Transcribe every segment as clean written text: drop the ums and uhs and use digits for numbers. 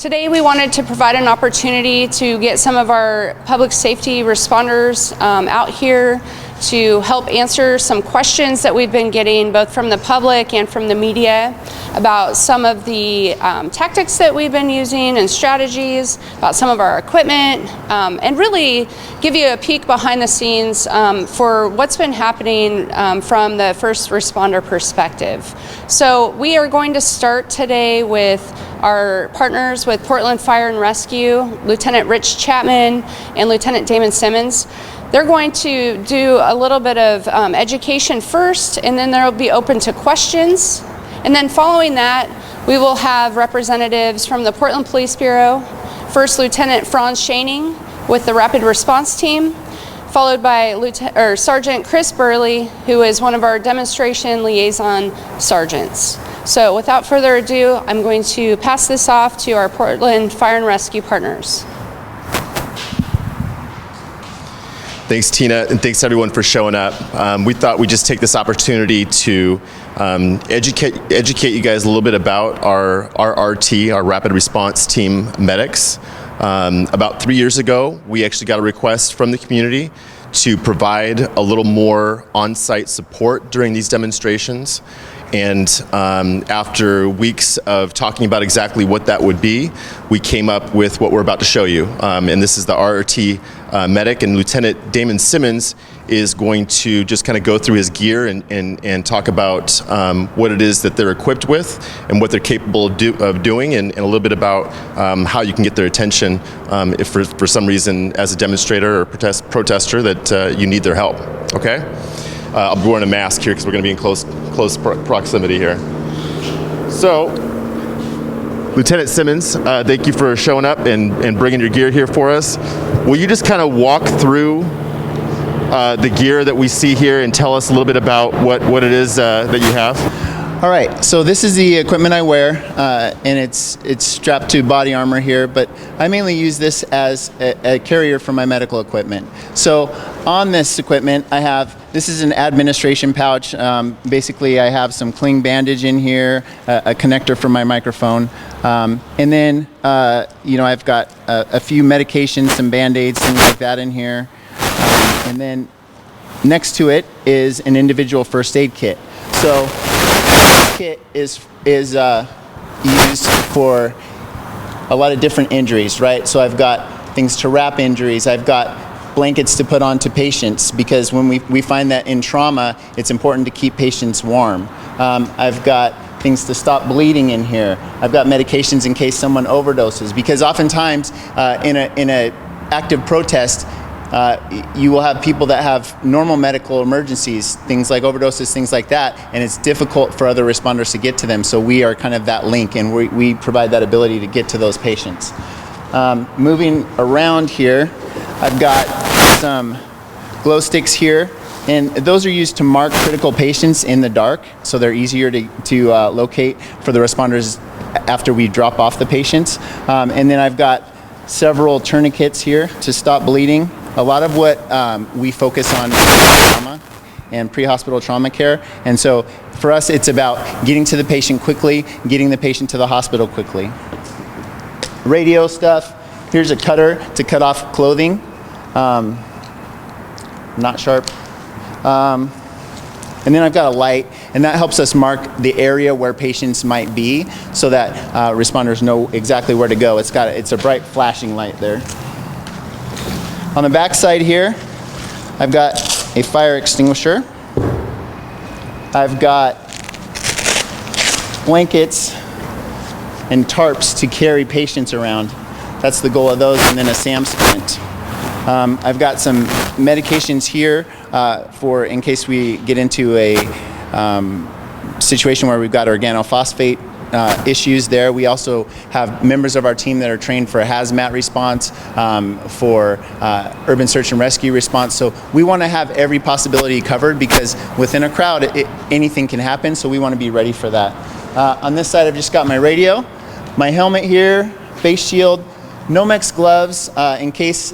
Today we wanted to provide an opportunity to get some of our public safety responders out here to help answer some questions that we've been getting both from the public and from the media about some of the tactics that we've been using and strategies, about some of our equipment, and really give you a peek behind the scenes for what's been happening from the first responder perspective. So we are going to start today with our partners with Portland Fire and Rescue, Lieutenant Rich Chatman and Lieutenant Damon Simmons. They're going to do a little bit of education first, and then they'll be open to questions. And then following that, we will have representatives from the Portland Police Bureau, First Lieutenant Franz Schoening with the Rapid Response Team, followed by Sergeant Chris Burley, who is one of our demonstration liaison sergeants. So without further ado, I'm going to pass this off to our Portland Fire and Rescue partners. Thanks, Tina, and thanks everyone for showing up. We thought we'd just take this opportunity to educate you guys a little bit about our RT, our Rapid Response Team medics. About 3 years ago, we actually got a request from the community to provide a little more on-site support during these demonstrations. And after weeks of talking about exactly what that would be, we came up with what we're about to show you. And this is the RRT medic, and Lieutenant Damon Simmons is going to just kind of go through his gear and talk about what it is that they're equipped with and what they're capable of doing, and a little bit about how you can get their attention if for some reason as a demonstrator or protester that you need their help, okay? I'll be wearing a mask here because we're going to be in close proximity here. So, Lieutenant Simmons, thank you for showing up and bringing your gear here for us. Will you just kind of walk through the gear that we see here and tell us a little bit about what it is that you have? All right, so this is the equipment I wear, and it's strapped to body armor here, but I mainly use this as a carrier for my medical equipment. So on this equipment, this is an administration pouch. Basically, I have some cling bandage in here, a connector for my microphone, and then, I've got a few medications, some Band-Aids, things like that in here. And then next to it is an individual first aid kit. So this kit is used for a lot of different injuries, right? So I've got things to wrap injuries. I've got blankets to put on to patients, because when we find that in trauma, it's important to keep patients warm. I've got things to stop bleeding in here. I've got medications in case someone overdoses, because oftentimes in a active protest, you will have people that have normal medical emergencies, things like overdoses, things like that, and it's difficult for other responders to get to them. So we are kind of that link, and we provide that ability to get to those patients. Moving around here, I've got some glow sticks here, and those are used to mark critical patients in the dark, so they're easier to locate for the responders after we drop off the patients. And then I've got several tourniquets here to stop bleeding. A lot of what we focus on is trauma and pre-hospital trauma care, and so for us it's about getting to the patient quickly, getting the patient to the hospital quickly. Radio stuff, here's a cutter to cut off clothing, not sharp. And then I've got a light, and that helps us mark the area where patients might be so that responders know exactly where to go. It's a bright flashing light there. On the back side here, I've got a fire extinguisher. I've got blankets and tarps to carry patients around. That's the goal of those, and then a SAM splint. I've got some medications here for in case we get into a situation where we've got organophosphate issues there. We also have members of our team that are trained for hazmat response, for urban search and rescue response. So we want to have every possibility covered, because within a crowd, anything can happen, so we want to be ready for that. On this side, I've just got my radio, my helmet here, face shield, Nomex gloves, in case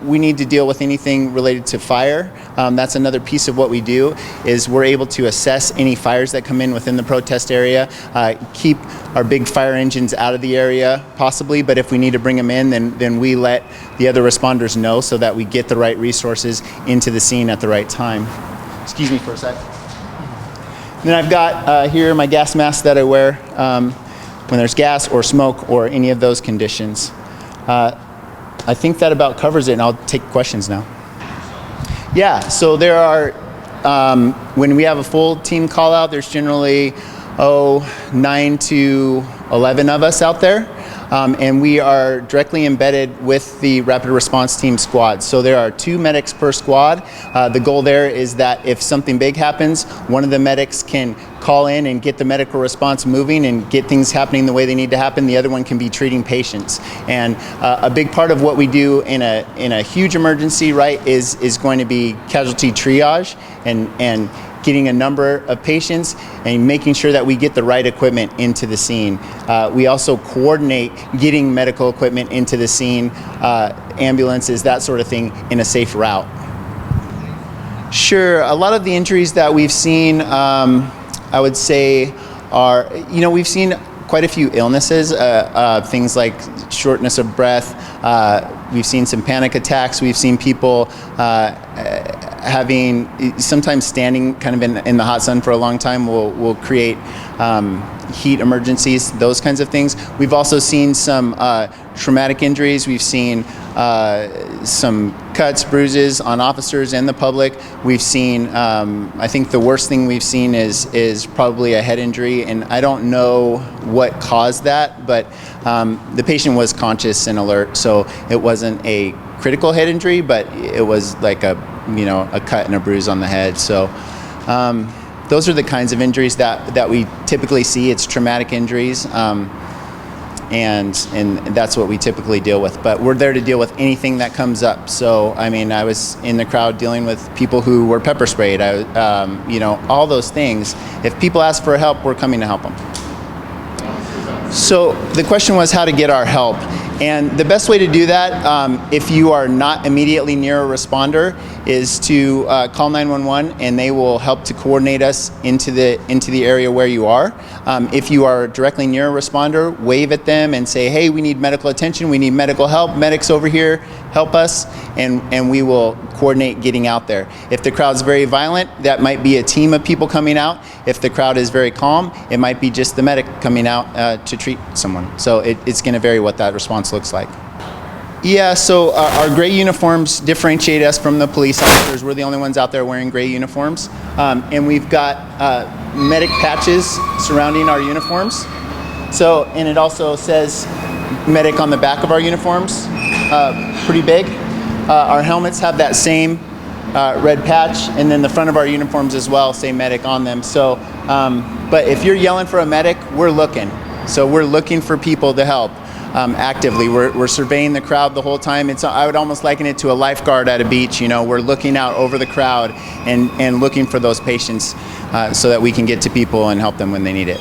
we need to deal with anything related to fire. That's another piece of what we do, is we're able to assess any fires that come in within the protest area, keep our big fire engines out of the area possibly, but if we need to bring them in, then we let the other responders know so that we get the right resources into the scene at the right time. Excuse me for a sec. Then I've got here my gas mask that I wear when there's gas or smoke or any of those conditions. I think that about covers it, and I'll take questions now. Yeah, so there are, when we have a full team call out, there's generally, 9 to 11 of us out there. And we are directly embedded with the rapid response team squad. So there are 2 medics per squad. The goal there is that if something big happens, one of the medics can call in and get the medical response moving and get things happening the way they need to happen. The other one can be treating patients. And a big part of what we do in a huge emergency, right, is going to be casualty triage and getting a number of patients and making sure that we get the right equipment into the scene. We also coordinate getting medical equipment into the scene, ambulances, that sort of thing, in a safe route. Sure, a lot of the injuries that we've seen, I would say are, we've seen quite a few illnesses, things like shortness of breath. We've seen some panic attacks. We've seen people having, sometimes standing kind of in the hot sun for a long time will create heat emergencies, those kinds of things. We've also seen some traumatic injuries. We've seen some cuts, bruises on officers and the public. We've seen, I think the worst thing we've seen is probably a head injury, and I don't know what caused that, but the patient was conscious and alert, so it wasn't a critical head injury, but it was like a cut and a bruise on the head. So those are the kinds of injuries that we typically see. It's traumatic injuries. And that's what we typically deal with. But we're there to deal with anything that comes up. So, I mean, I was in the crowd dealing with people who were pepper sprayed, all those things. If people ask for help, we're coming to help them. So the question was how to get our help. And the best way to do that, if you are not immediately near a responder, is to call 911, and they will help to coordinate us into the area where you are. If you are directly near a responder, wave at them and say, hey, we need medical attention, we need medical help, medics over here, help us, and we will coordinate getting out there. If the crowd's very violent, that might be a team of people coming out. If the crowd is very calm, it might be just the medic coming out to treat someone. So it's going to vary what that response looks like. Yeah, so our gray uniforms differentiate us from the police officers. We're the only ones out there wearing gray uniforms. And we've got medic patches surrounding our uniforms. So, and it also says medic on the back of our uniforms, pretty big. Our helmets have that same red patch, and then the front of our uniforms as well say medic on them. So, but if you're yelling for a medic, we're looking. So we're looking for people to help. Actively. We're surveying the crowd the whole time. I would almost liken it to a lifeguard at a beach. We're looking out over the crowd and looking for those patients so that we can get to people and help them when they need it.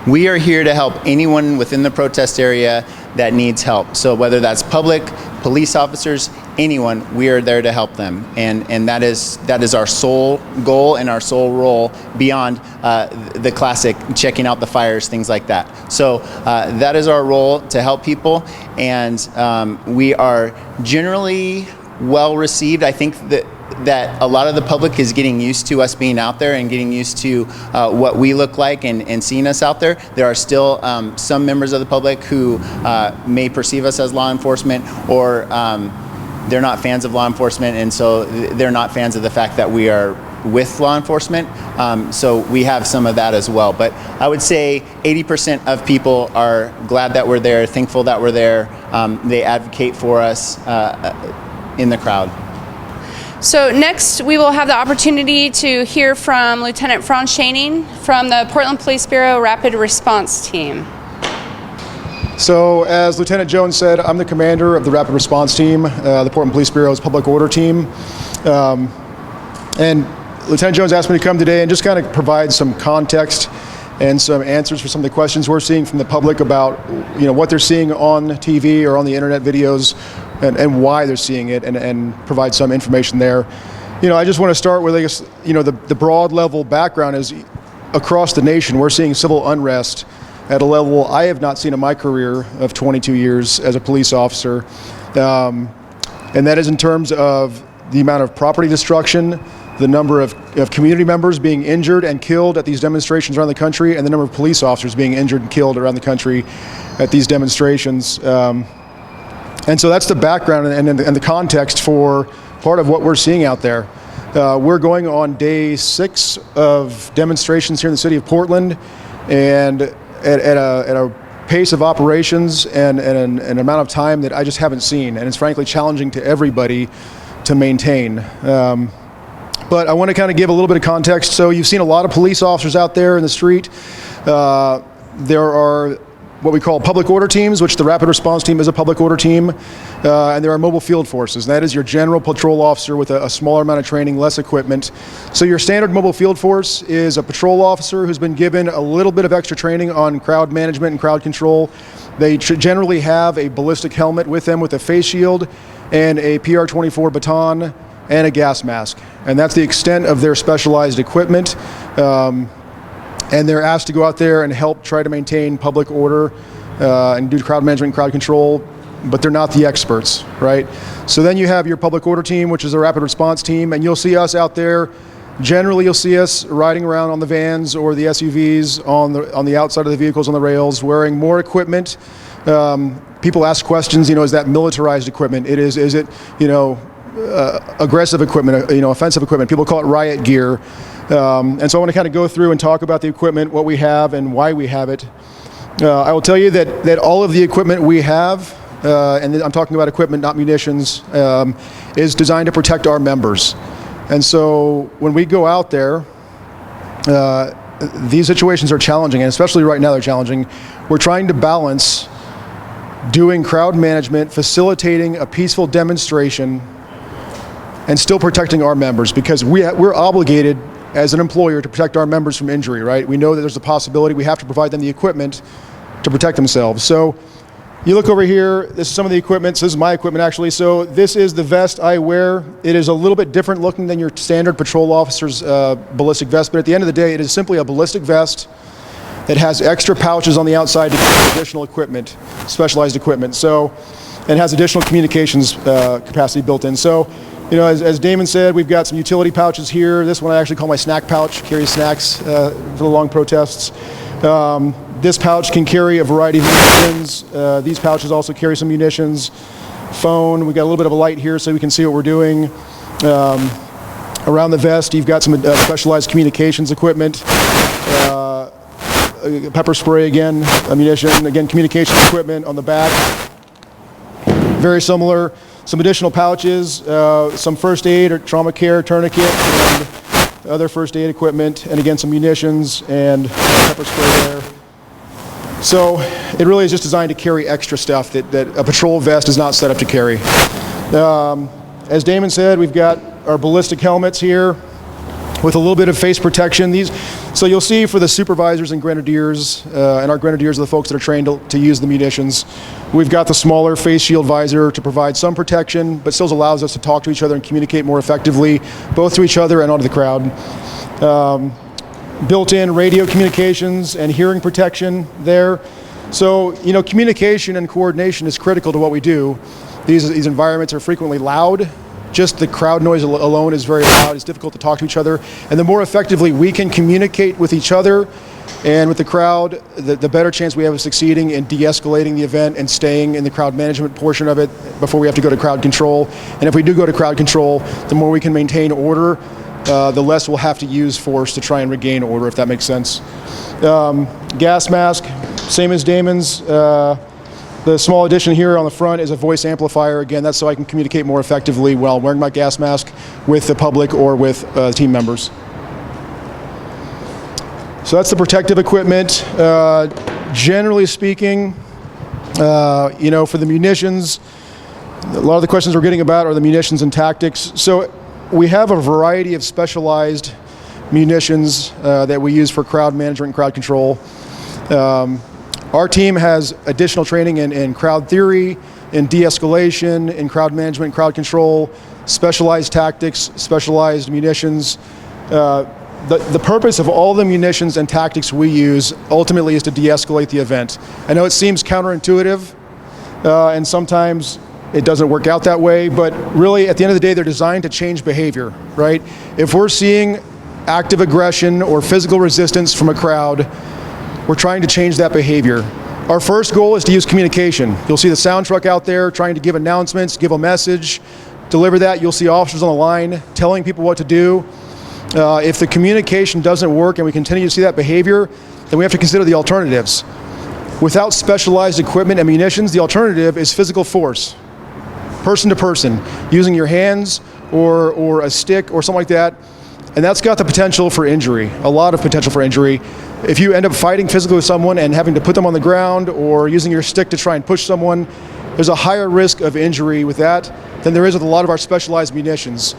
We are here to help anyone within the protest area that needs help. So whether that's public, police officers, anyone, we are there to help them. And that is our sole goal and our sole role beyond the classic checking out the fires, things like that. So that is our role, to help people, and we are generally well received. I think that a lot of the public is getting used to us being out there and getting used to what we look like and seeing us out there. There are still some members of the public who may perceive us as law enforcement, or they're not fans of law enforcement, and so they're not fans of the fact that we are with law enforcement. So we have some of that as well. But I would say 80% of people are glad that we're there, thankful that we're there. They advocate for us in the crowd. So next, we will have the opportunity to hear from Lieutenant Franz Schoening from the Portland Police Bureau Rapid Response Team. So, as Lieutenant Jones said, I'm the commander of the Rapid Response Team, the Portland Police Bureau's Public Order Team. And Lieutenant Jones asked me to come today and just kind of provide some context and some answers for some of the questions we're seeing from the public about what they're seeing on TV or on the internet videos and why they're seeing it, and provide some information there. I just want to start with, I guess, the broad level background is across the nation we're seeing civil unrest at a level I have not seen in my career of 22 years as a police officer. And that is in terms of the amount of property destruction, the number of community members being injured and killed at these demonstrations around the country, and the number of police officers being injured and killed around the country at these demonstrations. And so that's the background and the context for part of what we're seeing out there. We're going on day 6 of demonstrations here in the city of Portland, and at a pace of operations and an amount of time that I just haven't seen, and it's frankly challenging to everybody to maintain. But I want to kind of give a little bit of context. So you've seen a lot of police officers out there in the street. There are what we call public order teams, which the rapid response team is a public order team, and there are mobile field forces. And that is your general patrol officer with a smaller amount of training, less equipment. So your standard mobile field force is a patrol officer who's been given a little bit of extra training on crowd management and crowd control. They generally have a ballistic helmet with them with a face shield and a PR-24 baton and a gas mask. And that's the extent of their specialized equipment. And they're asked to go out there and help try to maintain public order and do crowd management and crowd control, but they're not the experts, right? So then you have your public order team, which is a rapid response team, and you'll see us out there. Generally, you'll see us riding around on the vans or the SUVs on the outside of the vehicles on the rails, wearing more equipment. People ask questions, is that militarized equipment? Is it, aggressive equipment, offensive equipment? People call it riot gear. And so I want to kind of go through and talk about the equipment, what we have and why we have it. I will tell you that all of the equipment we have, and I'm talking about equipment, not munitions, is designed to protect our members. And so when we go out there, these situations are challenging, and especially right now they're challenging. We're trying to balance doing crowd management, facilitating a peaceful demonstration, and still protecting our members, because we're obligated as an employer to protect our members from injury, right? We know that there's a possibility. We have to provide them the equipment to protect themselves. So you look over here, this is some of the equipment. So this is my equipment, actually. So this is the vest I wear. It is a little bit different looking than your standard patrol officer's ballistic vest, but at the end of the day, it is simply a ballistic vest that has extra pouches on the outside to carry additional equipment, specialized equipment. So it has additional communications capacity built in. So, as Damon said, we've got some utility pouches here. This one I actually call my snack pouch, carries snacks for the long protests. This pouch can carry a variety of munitions. These pouches also carry some munitions. Phone, we got a little bit of a light here so we can see what we're doing. Around the vest, you've got some specialized communications equipment. Pepper spray again, ammunition, again, communications equipment on the back. Very similar. Some additional pouches, some first aid or trauma care tourniquet, and other first aid equipment, and again some munitions and pepper spray there. So it really is just designed to carry extra stuff that a patrol vest is not set up to carry. As Damon said, we've got our ballistic helmets here with a little bit of face protection. So you'll see for the supervisors and grenadiers, and our grenadiers are the folks that are trained to use the munitions. We've got the smaller face shield visor to provide some protection, but still allows us to talk to each other and communicate more effectively, both to each other and onto the crowd. Built-in radio communications and hearing protection there. So, communication and coordination is critical to what we do. These environments are frequently loud. Just the crowd noise alone is very loud. It's difficult to talk to each other. And the more effectively we can communicate with each other and with the crowd, the better chance we have of succeeding in de-escalating the event and staying in the crowd management portion of it before we have to go to crowd control. And if we do go to crowd control, the more we can maintain order, the less we'll have to use force to try and regain order, if that makes sense. Gas mask, same as Damon's. The small addition here on the front is a voice amplifier. Again, that's so I can communicate more effectively while wearing my gas mask with the public or with team members. So that's the protective equipment. Generally speaking, for the munitions, a lot of the questions we're getting about are the munitions and tactics. So we have a variety of specialized munitions that we use for crowd management and crowd control. Our team has additional training in crowd theory, in de-escalation, in crowd management, crowd control, specialized tactics, specialized munitions. The purpose of all the munitions and tactics we use ultimately is to de-escalate the event. I know it seems counterintuitive, and sometimes it doesn't work out that way, but really at the end of the day, they're designed to change behavior, right? If we're seeing active aggression or physical resistance from a crowd, we're trying to change that behavior. Our first goal is to use communication. You'll see the sound truck out there trying to give announcements, give a message, deliver that. You'll see officers on the line telling people what to do. If the communication doesn't work and we continue to see that behavior, then we have to consider the alternatives. Without specialized equipment and munitions, the alternative is physical force, person to person, using your hands or a stick or something like that. And that's got the potential for injury, a lot of potential for injury. If you end up fighting physically with someone and having to put them on the ground or using your stick to try and push someone, there's a higher risk of injury with that than there is with a lot of our specialized munitions.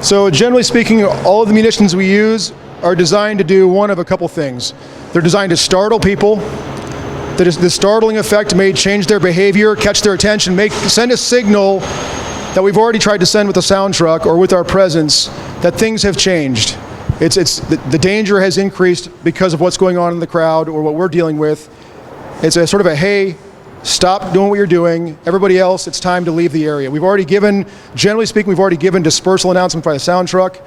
So generally speaking, all of the munitions we use are designed to do one of a couple things. They're designed to startle people. The startling effect may change their behavior, catch their attention, send a signal that we've already tried to send with the sound truck or with our presence that things have changed. The danger has increased because of what's going on in the crowd or what we're dealing with. It's a sort of a, hey, stop doing what you're doing. Everybody else, it's time to leave the area. Generally speaking, we've already given dispersal announcements by the sound truck.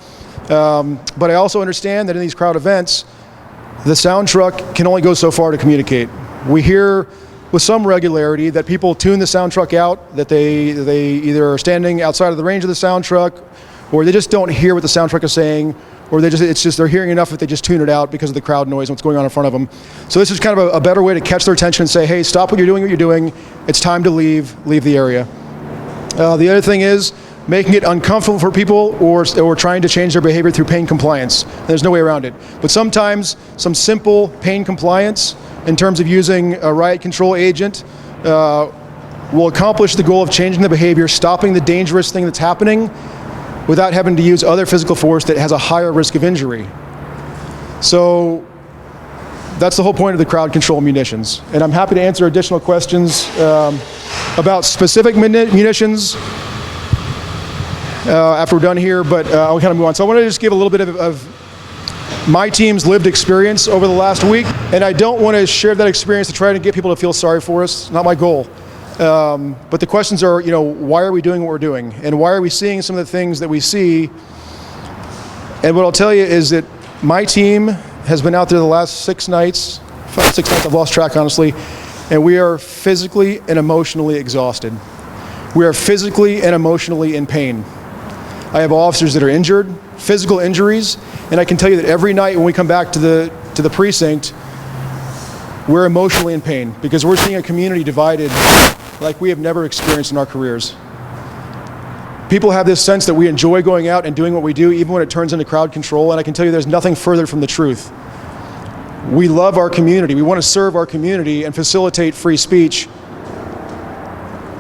But I also understand that in these crowd events, the sound truck can only go so far to communicate. We hear with some regularity that people tune the sound truck out, that they either are standing outside of the range of the sound truck, or they just don't hear what the sound truck is saying, or they're hearing enough that they just tune it out because of the crowd noise and what's going on in front of them. So this is kind of a better way to catch their attention and say, hey, stop what you're doing. It's time to leave the area. The other thing is making it uncomfortable for people or trying to change their behavior through pain compliance. There's no way around it. But sometimes some simple pain compliance in terms of using a riot control agent will accomplish the goal of changing the behavior, stopping the dangerous thing that's happening without having to use other physical force that has a higher risk of injury. So that's the whole point of the crowd control munitions. And I'm happy to answer additional questions about specific munitions after we're done here, but I'll kind of move on. So I want to just give a little bit of my team's lived experience over the last week, and I don't want to share that experience to try to get people to feel sorry for us. Not my goal. But the questions are, why are we doing what we're doing? And why are we seeing some of the things that we see? And what I'll tell you is that my team has been out there the last 6 nights, 5, 6 nights, I've lost track honestly, and we are physically and emotionally exhausted. We are physically and emotionally in pain. I have officers that are injured, physical injuries, and I can tell you that every night when we come back to the precinct, we're emotionally in pain because we're seeing a community divided like we have never experienced in our careers. People have this sense that we enjoy going out and doing what we do even when it turns into crowd control, and I can tell you there's nothing further from the truth. We love our community. We want to serve our community and facilitate free speech.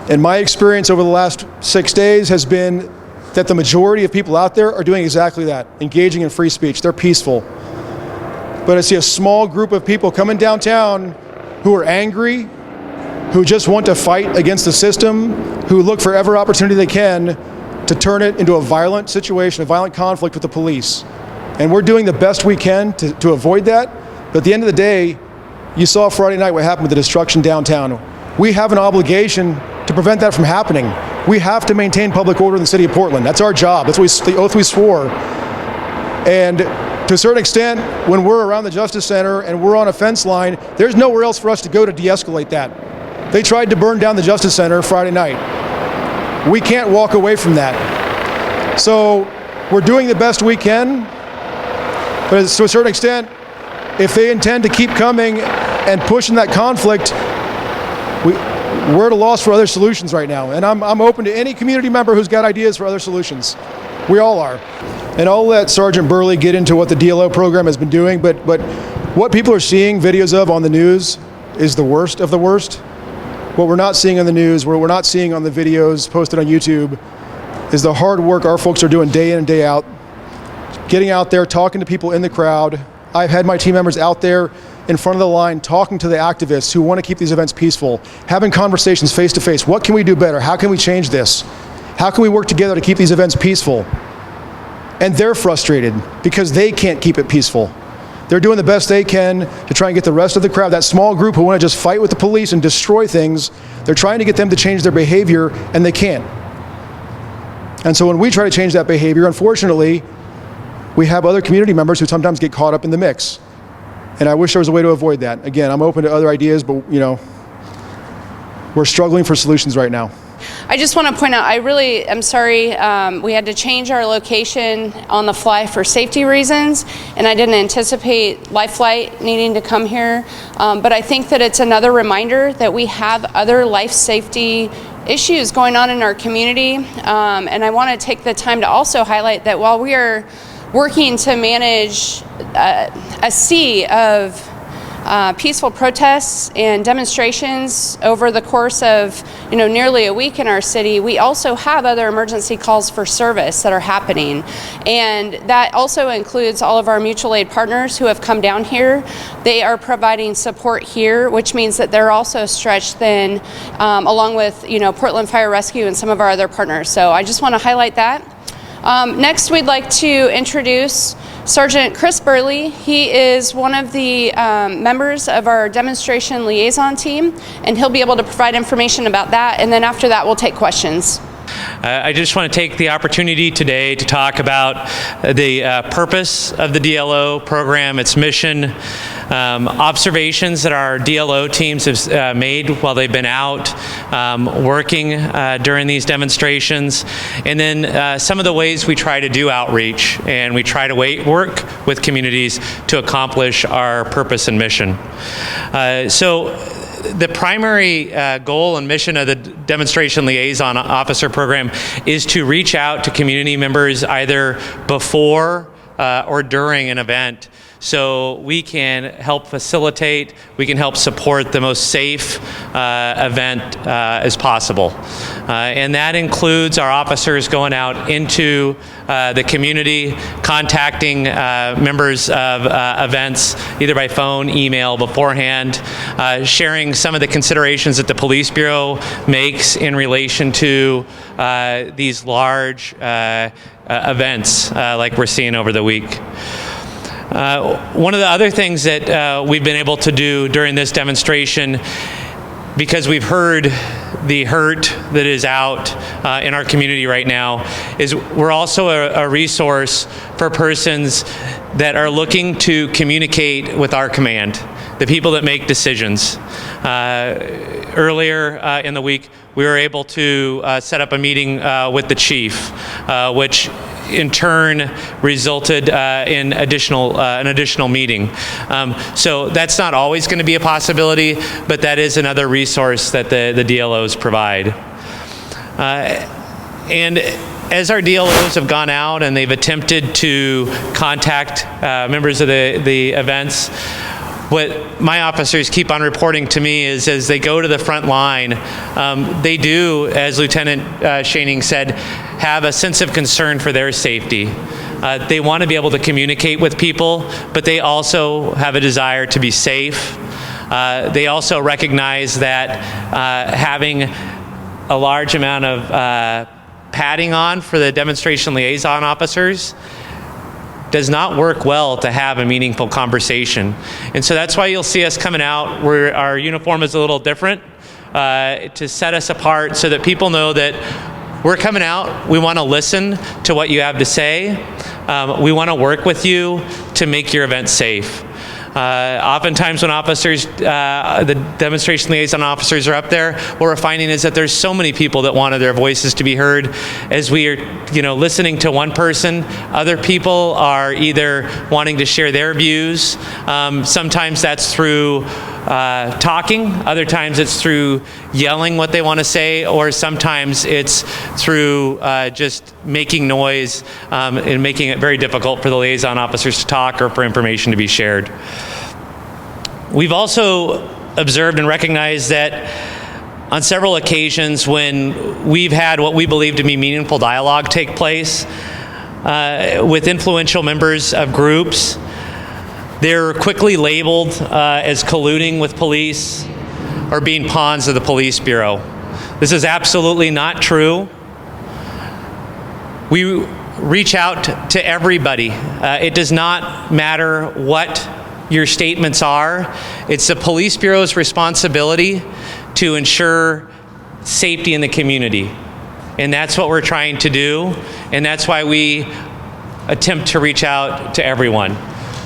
And my experience over the last 6 days has been that the majority of people out there are doing exactly that, engaging in free speech. They're peaceful. But I see a small group of people coming downtown who are angry, who just want to fight against the system, who look for every opportunity they can to turn it into a violent situation, a violent conflict with the police. And we're doing the best we can to avoid that. But at the end of the day, you saw Friday night what happened with the destruction downtown. We have an obligation to prevent that from happening. We have to maintain public order in the city of Portland. That's our job. That's the oath we swore. And to a certain extent, when we're around the Justice Center and we're on a fence line, there's nowhere else for us to go to de-escalate that. They tried to burn down the Justice Center Friday night. We can't walk away from that. So we're doing the best we can, but to a certain extent, if they intend to keep coming and pushing that conflict, we're at a loss for other solutions right now. And I'm open to any community member who's got ideas for other solutions. We all are. And I'll let Sergeant Burley get into what the DLO program has been doing, but what people are seeing videos of on the news is the worst of the worst. What we're not seeing on the news, what we're not seeing on the videos posted on YouTube, is the hard work our folks are doing day in and day out, getting out there, talking to people in the crowd. I've had my team members out there in front of the line talking to the activists who want to keep these events peaceful, having conversations face to face. What can we do better? How can we change this? How can we work together to keep these events peaceful? And they're frustrated because they can't keep it peaceful. They're doing the best they can to try and get the rest of the crowd, that small group who want to just fight with the police and destroy things, they're trying to get them to change their behavior, and they can't. And so when we try to change that behavior, unfortunately, we have other community members who sometimes get caught up in the mix. And I wish there was a way to avoid that. Again, I'm open to other ideas, but we're struggling for solutions right now. I just want to point out, I really am sorry we had to change our location on the fly for safety reasons, and I didn't anticipate Life Flight needing to come here. But I think that it's another reminder that we have other life safety issues going on in our community. And I want to take the time to also highlight that while we are working to manage a sea of peaceful protests and demonstrations over the course of nearly a week in our city, we also have other emergency calls for service that are happening, and that also includes all of our mutual aid partners who have come down here. They are providing support here, which means that they're also stretched thin, along with Portland Fire Rescue and some of our other partners. So I just want to highlight that. Next, we'd like to introduce Sergeant Chris Burley. He is one of the members of our demonstration liaison team, and he'll be able to provide information about that, and then after that we'll take questions. I just want to take the opportunity today to talk about the purpose of the DLO program, its mission, observations that our DLO teams have made while they've been out working during these demonstrations, and then some of the ways we try to do outreach, and we try to work with communities to accomplish our purpose and mission. So the primary goal and mission of the Demonstration Liaison Officer Program is to reach out to community members either before or during an event, so we can help facilitate, we can help support the most safe event as possible. And that includes our officers going out into the community, contacting members of events, either by phone, email, beforehand, sharing some of the considerations that the Police Bureau makes in relation to these large events like we're seeing over the week. One of the other things that we've been able to do during this demonstration, because we've heard the hurt that is out in our community right now, is we're also a resource for persons that are looking to communicate with our command, the people that make decisions. Earlier in the week, we were able to set up a meeting with the chief, which in turn resulted in an additional meeting. So that's not always going to be a possibility, but that is another resource that the DLOs provide. And as our DLOs have gone out and they've attempted to contact members of the events, what my officers keep on reporting to me is as they go to the front line, they do, as Lieutenant Schoening said, have a sense of concern for their safety. They want to be able to communicate with people, but they also have a desire to be safe. They also recognize that having a large amount of padding on for the demonstration liaison officers does not work well to have a meaningful conversation. And so that's why you'll see us coming out where our uniform is a little different to set us apart so that people know that we're coming out, we want to listen to what you have to say, we want to work with you to make your event safe. Oftentimes when officers, the demonstration liaison officers are up there, what we're finding is that there's so many people that wanted their voices to be heard. As we are, listening to one person, other people are either wanting to share their views. Sometimes that's through talking, other times it's through yelling what they want to say, or sometimes it's through just making noise and making it very difficult for the liaison officers to talk or for information to be shared. We've also observed and recognized that on several occasions when we've had what we believe to be meaningful dialogue take place, with influential members of groups. They're quickly labeled as colluding with police or being pawns of the police bureau. This is absolutely not true. We reach out to everybody. It does not matter what your statements are. It's the police bureau's responsibility to ensure safety in the community. And that's what we're trying to do. And that's why we attempt to reach out to everyone.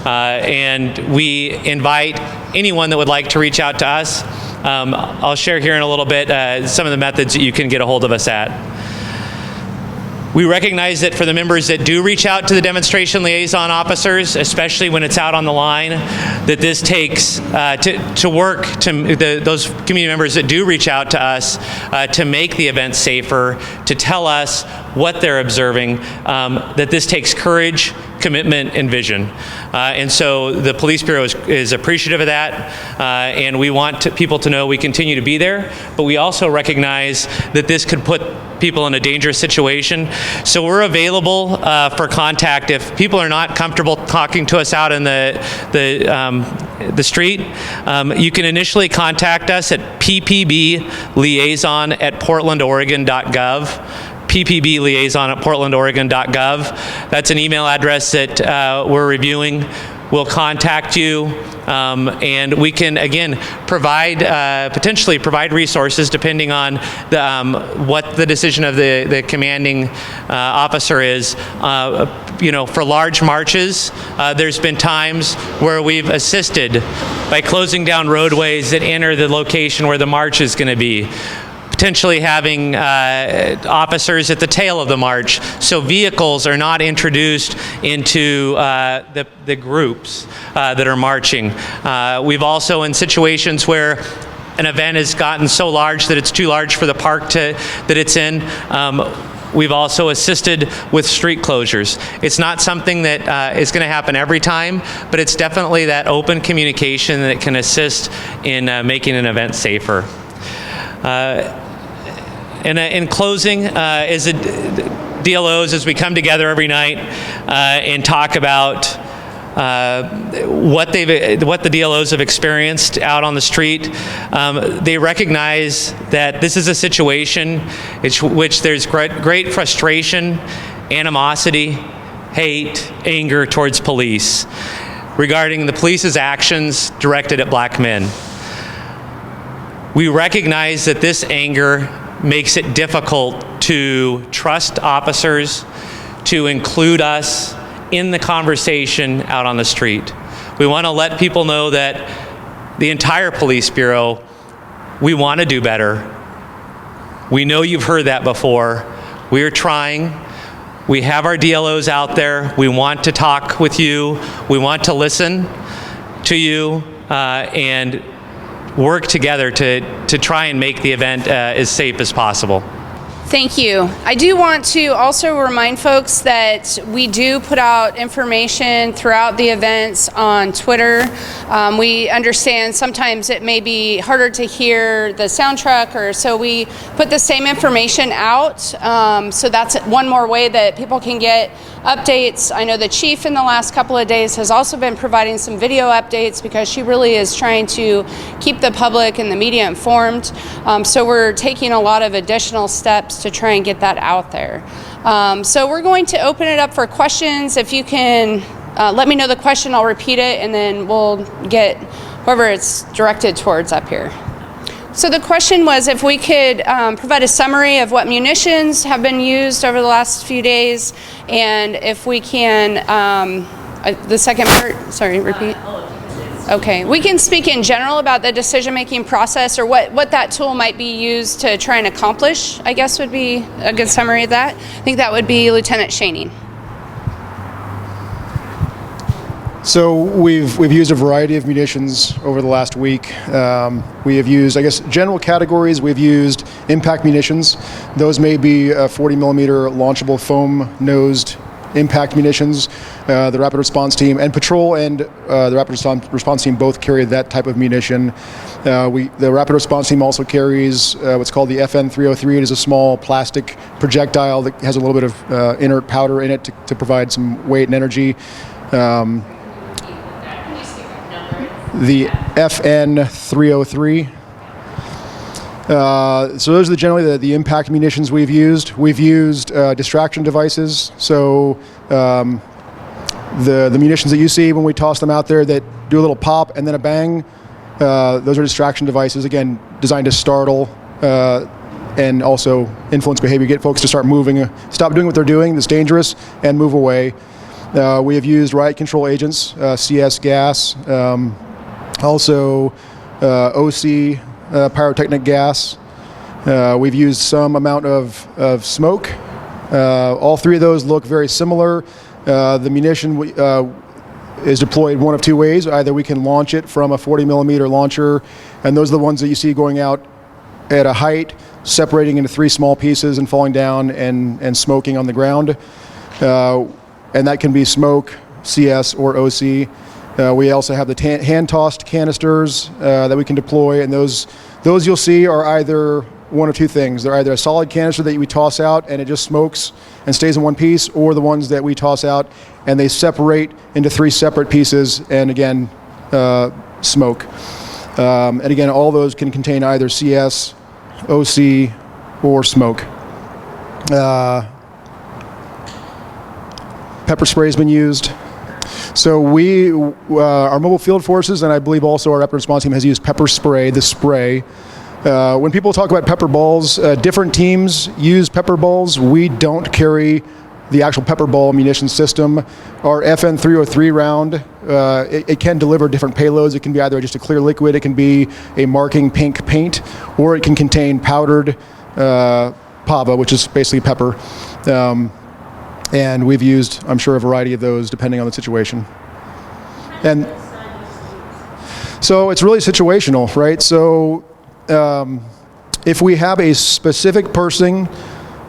And we invite anyone that would like to reach out to us. I'll share here in a little bit some of the methods that you can get a hold of us at. We recognize that for the members that do reach out to the demonstration liaison officers, especially when it's out on the line, that this takes to work to those community members that do reach out to us to make the event safer, to tell us what they're observing, that this takes courage, commitment, and vision. And so the Police Bureau is appreciative of that, and we want people to know we continue to be there, but we also recognize that this could put people in a dangerous situation. So we're available for contact if people are not comfortable talking to us out in the street. You can initially contact us at ppbliaison@portlandoregon.gov. ppbliaison@portlandoregon.gov. That's an email address that we're reviewing. We'll contact you, and we can, again, potentially provide resources depending on what the decision of the commanding officer is. For large marches, there's been times where we've assisted by closing down roadways that enter the location where the march is going to be. Potentially having officers at the tail of the march, so vehicles are not introduced into the groups that are marching. We've also, in situations where an event has gotten so large that it's too large for the park that it's in, we've also assisted with street closures. It's not something that is going to happen every time, but it's definitely that open communication that can assist in making an event safer. And in closing, as DLOs, as we come together every night and talk about what the DLOs have experienced out on the street, they recognize that this is a situation in which there's great frustration, animosity, hate, anger towards police regarding the police's actions directed at black men. We recognize that this anger makes it difficult to trust officers, to include us in the conversation out on the street. We want to let people know that the entire Police Bureau, we want to do better. We know you've heard that before. We are trying. We have our DLOs out there. We want to talk with you. We want to listen to you and work together to try and make the event as safe as possible. Thank you. I do want to also remind folks that we do put out information throughout the events on Twitter. We understand sometimes it may be harder to hear the soundtrack, so we put the same information out. So that's one more way that people can get updates. I know the chief in the last couple of days has also been providing some video updates because she really is trying to keep the public and the media informed. So we're taking a lot of additional steps to try and get that out there. So we're going to open it up for questions. If you can let me know the question, I'll repeat it, and then we'll get whoever it's directed towards up here. So the question was if we could provide a summary of what munitions have been used over the last few days, and if we can, the second part, sorry, repeat. Okay, we can speak in general about the decision-making process or what that tool might be used to try and accomplish, I guess would be a good summary of that. I think that would be Lieutenant Schoening. So we've used a variety of munitions over the last week. We have used, I guess, general categories. We've used impact munitions. Those may be 40 millimeter launchable foam-nosed impact munitions. The rapid response team and patrol and the rapid response team both carry that type of munition. The rapid response team also carries what's called the FN 303. It is a small plastic projectile that has a little bit of inert powder in it to provide some weight and energy. The FN 303. So those are generally the impact munitions we've used. We've used distraction devices. So the munitions that you see when we toss them out there that do a little pop and then a bang, those are distraction devices, again, designed to startle and also influence behavior, get folks to start moving, stop doing what they're doing that's dangerous, and move away. We have used riot control agents, CS gas, also OC, pyrotechnic gas. We've used some amount of smoke. All three of those look very similar. The munition is deployed one of two ways. Either we can launch it from a 40 millimeter launcher, and those are the ones that you see going out at a height, separating into three small pieces and falling down and smoking on the ground. And that can be smoke, CS, or OC. We also have the hand-tossed canisters that we can deploy, and those you'll see are either one of two things. They're either a solid canister that we toss out and it just smokes and stays in one piece, or the ones that we toss out and they separate into three separate pieces and again smoke. And again, all those can contain either CS, OC, or smoke. Pepper spray has been used. So our mobile field forces, and I believe also our rapid response team, has used pepper spray, the spray. When people talk about pepper balls, different teams use pepper balls. We don't carry the actual pepper ball munition system. Our FN 303 round, it can deliver different payloads. It can be either just a clear liquid, it can be a marking pink paint, or it can contain powdered pava, which is basically pepper. And we've used, I'm sure, a variety of those depending on the situation. And so it's really situational, right? So if we have a specific person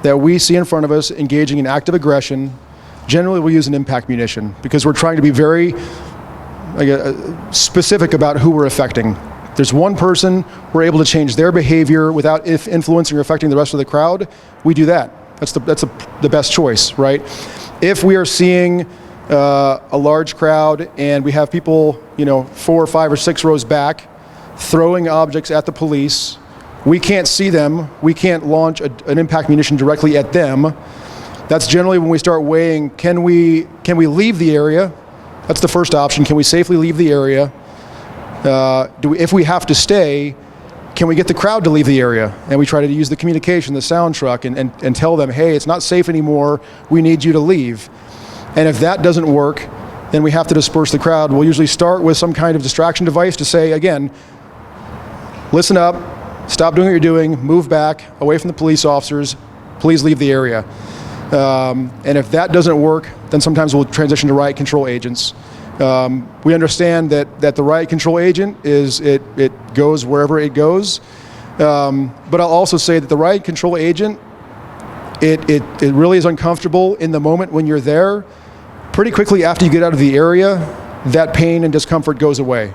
that we see in front of us engaging in active aggression, generally we'll use an impact munition because we're trying to be very specific about who we're affecting. There's one person, we're able to change their behavior without influencing or affecting the rest of the crowd, we do that. That's the best choice, right? If we are seeing a large crowd and we have people, 4 or 5 or 6 rows back throwing objects at the police, we can't see them, we can't launch an impact munition directly at them. That's generally when we start weighing, can we leave the area? That's the first option. Can we safely leave the area? If we have to stay, can we get the crowd to leave the area? And we try to use the communication, the sound truck, and tell them, hey, it's not safe anymore, we need you to leave. And if that doesn't work, then we have to disperse the crowd. We'll usually start with some kind of distraction device to say, again, listen up, stop doing what you're doing, move back, away from the police officers, please leave the area. And if that doesn't work, then sometimes we'll transition to riot control agents. We understand that the riot control agent it goes wherever it goes, but I'll also say that the riot control agent, it really is uncomfortable in the moment when you're there. Pretty quickly after you get out of the area, that pain and discomfort goes away.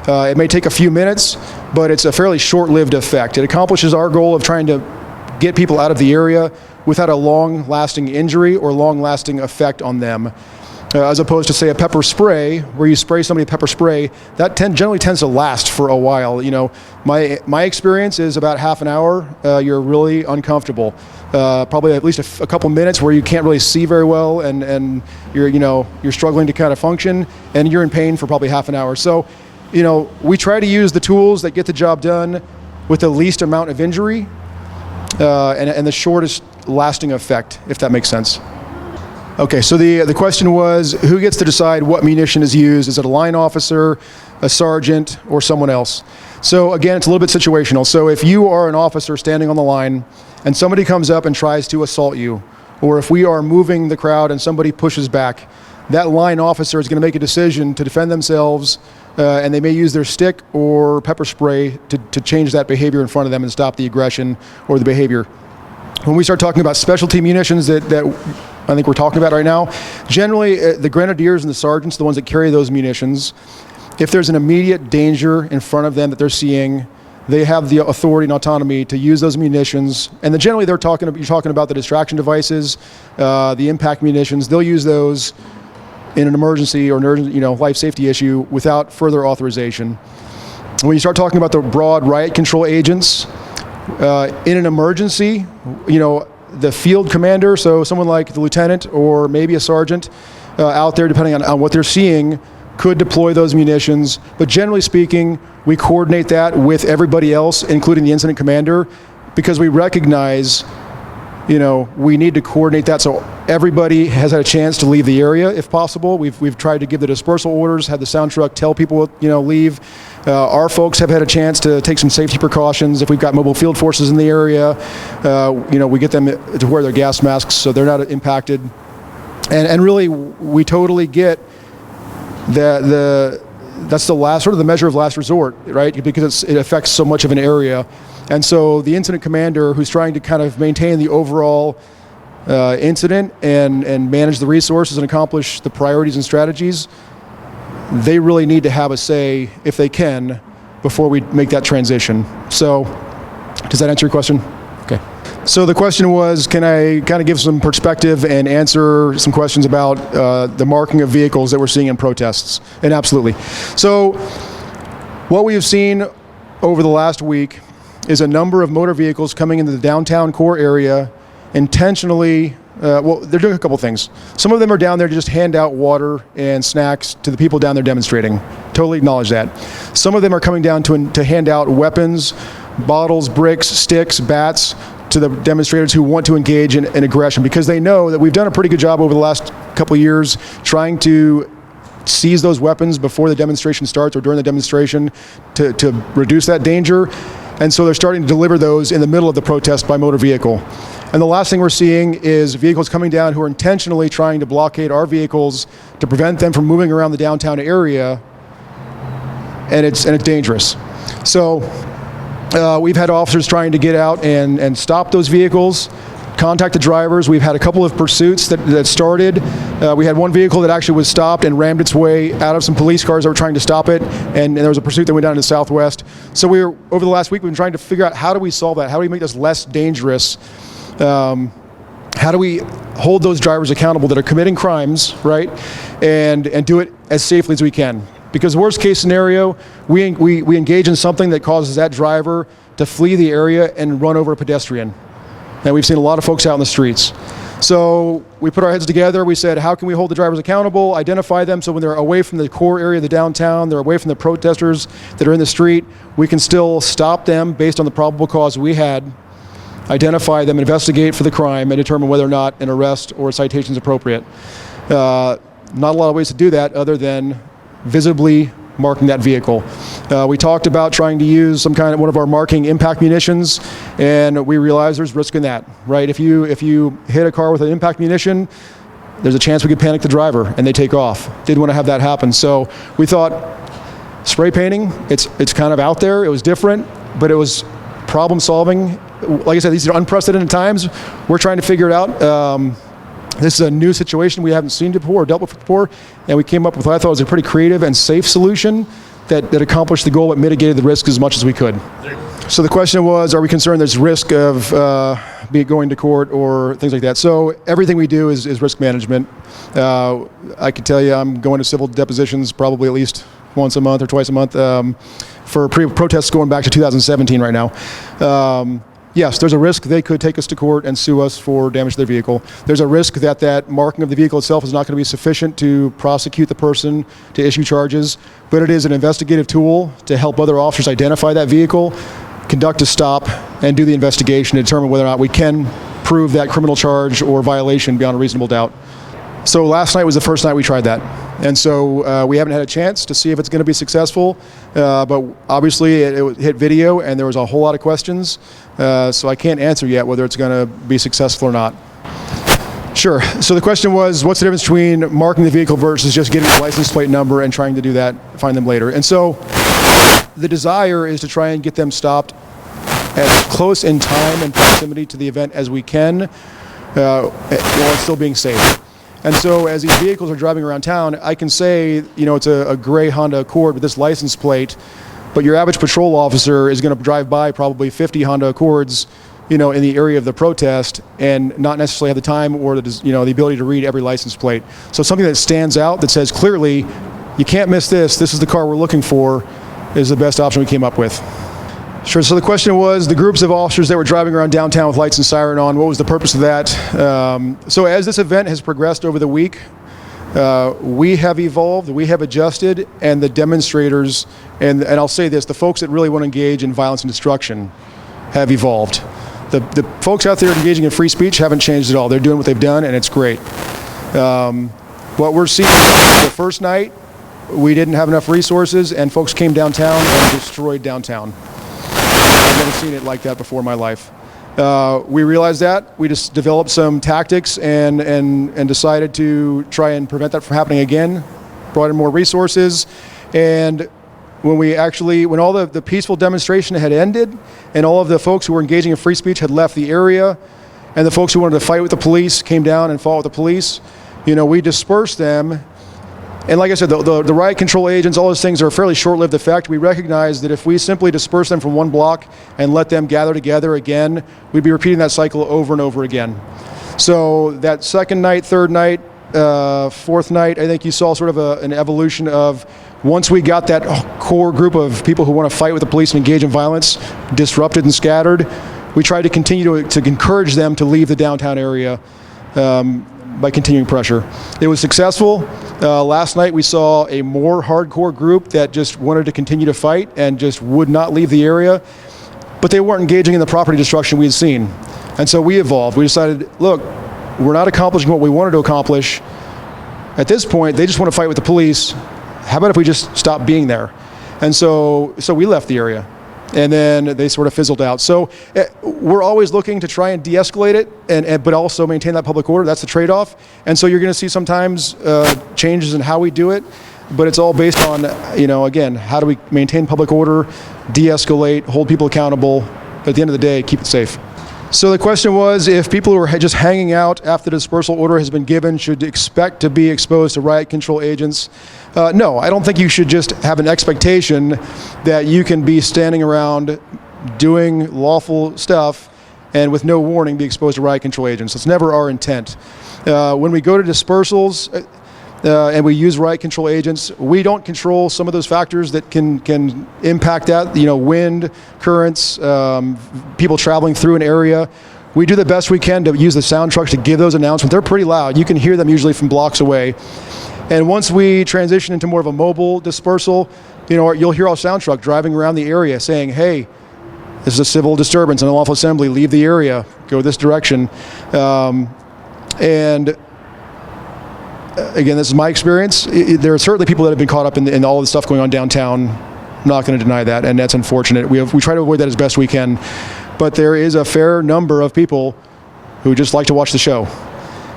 It may take a few minutes, but it's a fairly short-lived effect. It accomplishes our goal of trying to get people out of the area without a long-lasting injury or long-lasting effect on them. As opposed to, say, a pepper spray, where you spray somebody with pepper spray, that generally tends to last for a while. My experience is about half an hour, you're really uncomfortable. Probably at least a couple minutes where you can't really see very well, and you're struggling to kind of function, and you're in pain for probably half an hour. So, we try to use the tools that get the job done with the least amount of injury and the shortest lasting effect, if that makes sense. Okay, so the question was, who gets to decide what munition is used? Is it a line officer, a sergeant, or someone else? So again, it's a little bit situational. So if you are an officer standing on the line and somebody comes up and tries to assault you, or if we are moving the crowd and somebody pushes back, that line officer is going to make a decision to defend themselves, and they may use their stick or pepper spray to change that behavior in front of them and stop the aggression or the behavior. When we start talking about specialty munitions that I think we're talking about right now. Generally, the grenadiers and the sergeants, the ones that carry those munitions, if there's an immediate danger in front of them that they're seeing, they have the authority and autonomy to use those munitions. And then generally, you're talking about the distraction devices, the impact munitions. They'll use those in an emergency or an urgent, life safety issue without further authorization. When you start talking about the broad riot control agents, in an emergency, the field commander, so someone like the lieutenant or maybe a sergeant out there, depending on what they're seeing, could deploy those munitions. But generally speaking, we coordinate that with everybody else, including the incident commander, because we recognize, we need to coordinate that so everybody has had a chance to leave the area if possible. We've tried to give the dispersal orders, had the sound truck tell people, leave. Our folks have had a chance to take some safety precautions. If we've got mobile field forces in the area, we get them to wear their gas masks so they're not impacted. And really, we totally get that that's the last sort of the measure of last resort, right? Because it affects so much of an area. And so the incident commander, who's trying to kind of maintain the overall incident and manage the resources and accomplish the priorities and strategies, they really need to have a say, if they can, before we make that transition. So, does that answer your question? Okay. So the question was, can I kind of give some perspective and answer some questions about the marking of vehicles that we're seeing in protests? And absolutely. So what we have seen over the last week is a number of motor vehicles coming into the downtown core area intentionally. They're doing a couple things. Some of them are down there to just hand out water and snacks to the people down there demonstrating. Totally acknowledge that. Some of them are coming down to hand out weapons, bottles, bricks, sticks, bats to the demonstrators who want to engage in aggression, because they know that we've done a pretty good job over the last couple of years trying to seize those weapons before the demonstration starts or during the demonstration to reduce that danger. And so they're starting to deliver those in the middle of the protest by motor vehicle. And the last thing we're seeing is vehicles coming down who are intentionally trying to blockade our vehicles to prevent them from moving around the downtown area, and it's dangerous. So we've had officers trying to get out and stop those vehicles, contact the drivers. We've had a couple of pursuits that started. We had one vehicle that actually was stopped and rammed its way out of some police cars that were trying to stop it, and there was a pursuit that went down to the southwest. So over the last week, we've been trying to figure out, how do we solve that? How do we make this less dangerous? How do we hold those drivers accountable that are committing crimes, right? And do it as safely as we can. Because worst case scenario, we engage in something that causes that driver to flee the area and run over a pedestrian. And we've seen a lot of folks out in the streets. So we put our heads together. We said, how can we hold the drivers accountable, identify them so when they're away from the core area of the downtown, they're away from the protesters that are in the street, we can still stop them based on the probable cause we had, identify them, investigate for the crime, and determine whether or not an arrest or a citation is appropriate. Not a lot of ways to do that other than visibly marking that vehicle. We talked about trying to use one of our marking impact munitions, and we realized there's risk in that, right? If you hit a car with an impact munition, there's a chance we could panic the driver and they take off. Didn't want to have that happen. So we thought, spray painting, it's kind of out there. It was different, but it was problem solving. Like I said, these are unprecedented times. We're trying to figure it out. This is a new situation we haven't seen before or dealt with before, and we came up with what I thought was a pretty creative and safe solution that accomplished the goal but mitigated the risk as much as we could. So the question was, are we concerned there's risk of going to court or things like that? So everything we do is risk management. I can tell you I'm going to civil depositions probably at least once a month or twice a month for protests going back to 2017 right now. Yes, there's a risk they could take us to court and sue us for damage to their vehicle. There's a risk that marking of the vehicle itself is not going to be sufficient to prosecute the person, to issue charges, but it is an investigative tool to help other officers identify that vehicle, conduct a stop, and do the investigation to determine whether or not we can prove that criminal charge or violation beyond a reasonable doubt. So last night was the first night we tried that. And so we haven't had a chance to see if it's going to be successful, but obviously it hit video and there was a whole lot of questions, so I can't answer yet whether it's going to be successful or not. Sure. So the question was, what's the difference between marking the vehicle versus just getting the license plate number and trying to do that, find them later? And so the desire is to try and get them stopped as close in time and proximity to the event as we can, while it's still being safe. And so as these vehicles are driving around town, I can say, you know, it's a gray Honda Accord with this license plate, but your average patrol officer is going to drive by probably 50 Honda Accords, you know, in the area of the protest and not necessarily have the time or the, you know, the ability to read every license plate. So something that stands out that says clearly, you can't miss this, this is the car we're looking for, is the best option we came up with. Sure, so the question was the groups of officers that were driving around downtown with lights and siren on, what was the purpose of that? So as this event has progressed over the week, we have evolved, we have adjusted, and the demonstrators, and I'll say this, the folks that really want to engage in violence and destruction have evolved. The folks out there engaging in free speech haven't changed at all. They're doing what they've done, and it's great. What we're seeing the first night, we didn't have enough resources, and folks came downtown and destroyed downtown. I've never seen it like that before in my life. We realized that. We just developed some tactics and decided to try and prevent that from happening again. Brought in more resources, and when all the peaceful demonstration had ended, and all of the folks who were engaging in free speech had left the area, and the folks who wanted to fight with the police came down and fought with the police, you know, we dispersed them. And like I said, the riot control agents, all those things are a fairly short-lived effect. We recognize that if we simply disperse them from one block and let them gather together again, we'd be repeating that cycle over and over again. So that second night, third night, fourth night, I think you saw sort of an evolution of once we got that core group of people who want to fight with the police and engage in violence disrupted and scattered, we tried to continue to encourage them to leave the downtown area by continuing pressure. It was successful. Last night we saw a more hardcore group that just wanted to continue to fight and just would not leave the area, but they weren't engaging in the property destruction we had seen. And so we evolved. We decided, look, we're not accomplishing what we wanted to accomplish. At this point, they just want to fight with the police. How about if we just stop being there? And so we left the area. And then they sort of fizzled out. So we're always looking to try and de-escalate it, but also maintain that public order. That's the trade-off. And so you're going to see sometimes changes in how we do it, but it's all based on, you know, again, how do we maintain public order, de-escalate, hold people accountable, but at the end of the day, keep it safe. So the question was, if people who are just hanging out after the dispersal order has been given should expect to be exposed to riot control agents. No, I don't think you should just have an expectation that you can be standing around doing lawful stuff and with no warning be exposed to riot control agents. That's never our intent. When we go to dispersals and we use riot control agents, we don't control some of those factors that can impact that, you know, wind, currents, people traveling through an area. We do the best we can to use the sound trucks to give those announcements. They're pretty loud. You can hear them usually from blocks away. And once we transition into more of a mobile dispersal, you know, you'll hear our sound truck driving around the area saying, hey, this is a civil disturbance, an unlawful assembly, leave the area, go this direction. And again, this is my experience. There are certainly people that have been caught up in all of the stuff going on downtown. I'm not going to deny that, and that's unfortunate. We try to avoid that as best we can. But there is a fair number of people who just like to watch the show.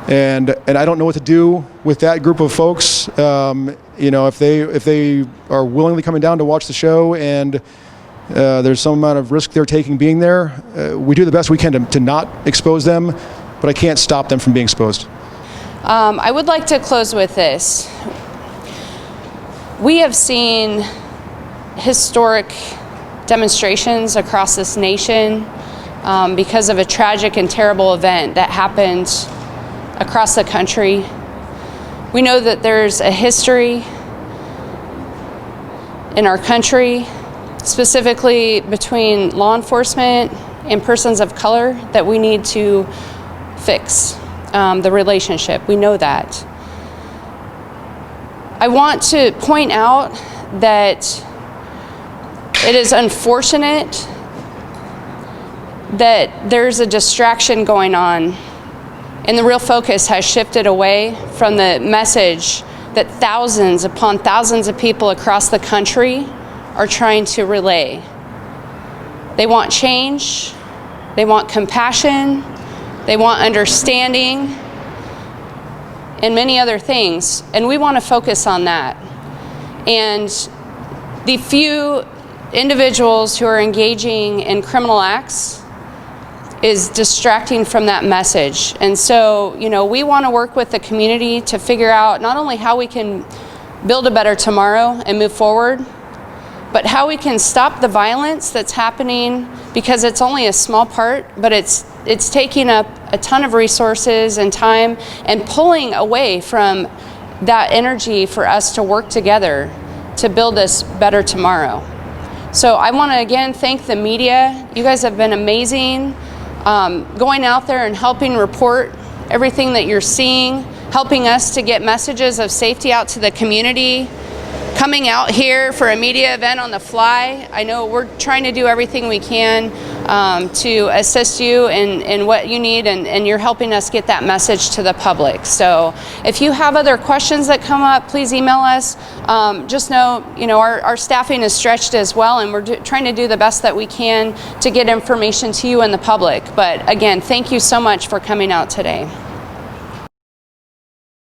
And I don't know what to do with that group of folks. You know, if they are willingly coming down to watch the show and there's some amount of risk they're taking being there, we do the best we can to not expose them, but I can't stop them from being exposed. I would like to close with this. We have seen historic demonstrations across this nation because of a tragic and terrible event that happened across the country. We know that there's a history in our country, specifically between law enforcement and persons of color, that we need to fix the relationship. We know that. I want to point out that it is unfortunate that there's a distraction going on, and the real focus has shifted away from the message that thousands upon thousands of people across the country are trying to relay. They want change, they want compassion, they want understanding, and many other things, and we want to focus on that. And the few individuals who are engaging in criminal acts is distracting from that message. And so, you know, we want to work with the community to figure out not only how we can build a better tomorrow and move forward, but how we can stop the violence that's happening, because it's only a small part, but it's taking up a ton of resources and time and pulling away from that energy for us to work together to build this better tomorrow. So I want to again thank the media. You guys have been amazing, going out there and helping report everything that you're seeing, helping us to get messages of safety out to the community, coming out here for a media event on the fly. I know we're trying to do everything we can to assist you in what you need, and you're helping us get that message to the public. So if you have other questions that come up, please email us. Just know, you know, our staffing is stretched as well, and we're trying to do the best that we can to get information to you and the public. But again, thank you so much for coming out today.